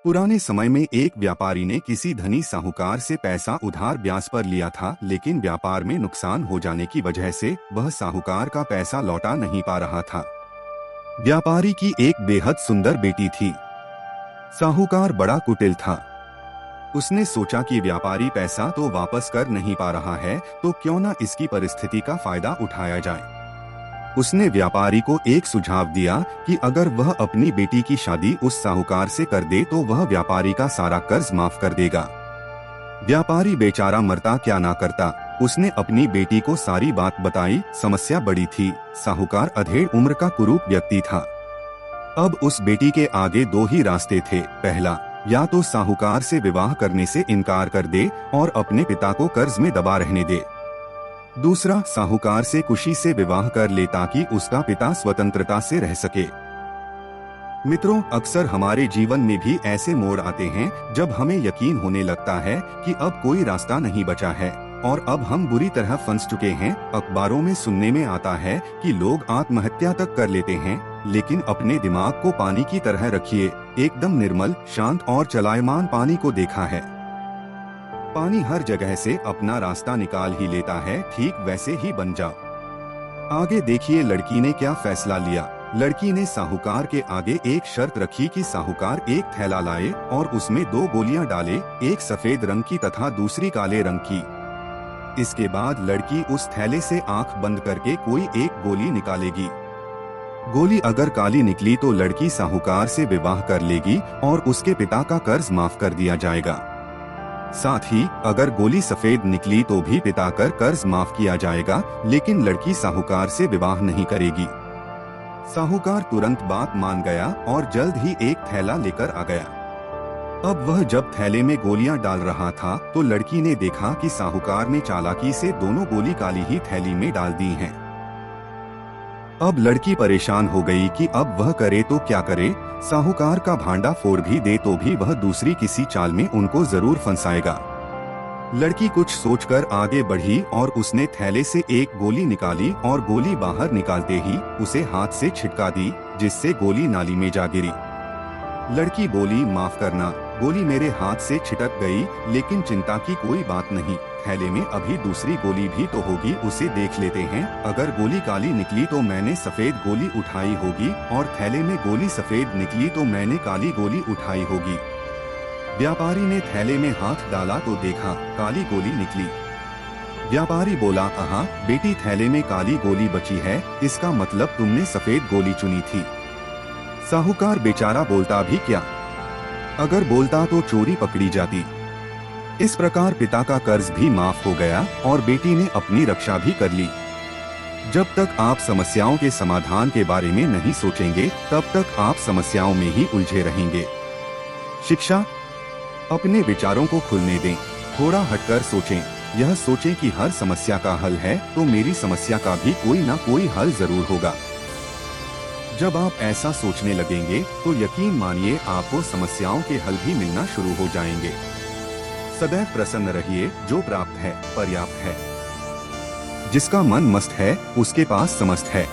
पुराने समय में एक व्यापारी ने किसी धनी साहूकार से पैसा उधार ब्याज पर लिया था, लेकिन व्यापार में नुकसान हो जाने की वजह से वह साहूकार का पैसा लौटा नहीं पा रहा था। व्यापारी की एक बेहद सुंदर बेटी थी। साहूकार बड़ा कुटिल था। उसने सोचा कि व्यापारी पैसा तो वापस कर नहीं पा रहा है, तो क्यों न इसकी परिस्थिति का फायदा उठाया जाए। उसने व्यापारी को एक सुझाव दिया कि अगर वह अपनी बेटी की शादी उस साहूकार से कर दे तो वह व्यापारी का सारा कर्ज माफ कर देगा। व्यापारी बेचारा मरता क्या ना करता। उसने अपनी बेटी को सारी बात बताई। समस्या बड़ी थी। साहूकार अधेड़ उम्र का कुरूप व्यक्ति था। अब उस बेटी के आगे दो ही रास्ते थे। पहला, या तो साहूकार से विवाह करने से इनकार कर दे और अपने पिता को कर्ज में दबा रहने दे। दूसरा, साहूकार से खुशी से विवाह कर ले ताकि उसका पिता स्वतंत्रता से रह सके। मित्रों, अक्सर हमारे जीवन में भी ऐसे मोड़ आते हैं जब हमें यकीन होने लगता है कि अब कोई रास्ता नहीं बचा है और अब हम बुरी तरह फंस चुके हैं। अखबारों में सुनने में आता है कि लोग आत्महत्या तक कर लेते हैं, लेकिन अपने दिमाग को पानी की तरह रखिए। एकदम निर्मल, शांत और चलायमान पानी को देखा है। पानी हर जगह से अपना रास्ता निकाल ही लेता है। ठीक वैसे ही बन जाओ। आगे देखिए लड़की ने क्या फैसला लिया। लड़की ने साहूकार के आगे एक शर्त रखी कि साहूकार एक थैला लाए और उसमें 2 गोलियां डाले, एक सफेद रंग की तथा दूसरी काले रंग की। इसके बाद लड़की उस थैले से आंख बंद करके कोई एक गोली निकालेगी। गोली अगर काली निकली तो लड़की साहूकार से विवाह कर लेगी और उसके पिता का कर्ज माफ कर दिया जाएगा। साथ ही अगर गोली सफेद निकली तो भी पिता का कर्ज माफ किया जाएगा, लेकिन लड़की साहूकार से विवाह नहीं करेगी। साहूकार तुरंत बात मान गया और जल्द ही एक थैला लेकर आ गया। अब वह जब थैले में गोलियां डाल रहा था तो लड़की ने देखा कि साहूकार ने चालाकी से दोनों गोली काली ही थैली में डाल दी हैं। अब लड़की परेशान हो गई कि अब वह करे तो क्या करे। साहूकार का भांडा फोड़ भी दे तो भी वह दूसरी किसी चाल में उनको जरूर फंसाएगा। लड़की कुछ सोचकर आगे बढ़ी और उसने थैले से एक गोली निकाली और गोली बाहर निकालते ही उसे हाथ से छिटका दी, जिससे गोली नाली में जा गिरी। लड़की बोली, माफ करना, गोली मेरे हाथ से छिटक गई, लेकिन चिंता की कोई बात नहीं। थैले में अभी दूसरी गोली भी तो होगी, उसे देख लेते हैं। अगर गोली काली निकली तो मैंने सफेद गोली उठाई होगी और थैले में गोली सफेद निकली तो मैंने काली गोली उठाई होगी। व्यापारी ने थैले में हाथ डाला तो देखा काली गोली निकली। व्यापारी बोला, हाँ बेटी, थैले में काली गोली बची है, इसका मतलब तुमने सफेद गोली चुनी थी। साहूकार बेचारा बोलता भी क्या, अगर बोलता तो चोरी पकड़ी जाती। इस प्रकार पिता का कर्ज भी माफ हो गया और बेटी ने अपनी रक्षा भी कर ली। जब तक आप समस्याओं के समाधान के बारे में नहीं सोचेंगे, तब तक आप समस्याओं में ही उलझे रहेंगे। शिक्षा, अपने विचारों को खुलने दें, थोड़ा हटकर सोचें। यह सोचें कि हर समस्या का हल है तो मेरी समस्या का भी कोई ना कोई हल जरूर होगा। जब आप ऐसा सोचने लगेंगे तो यकीन मानिए आपको समस्याओं के हल भी मिलना शुरू हो जाएंगे। सदैव प्रसन्न रहिए, जो प्राप्त है पर्याप्त है। जिसका मन मस्त है उसके पास समस्त है।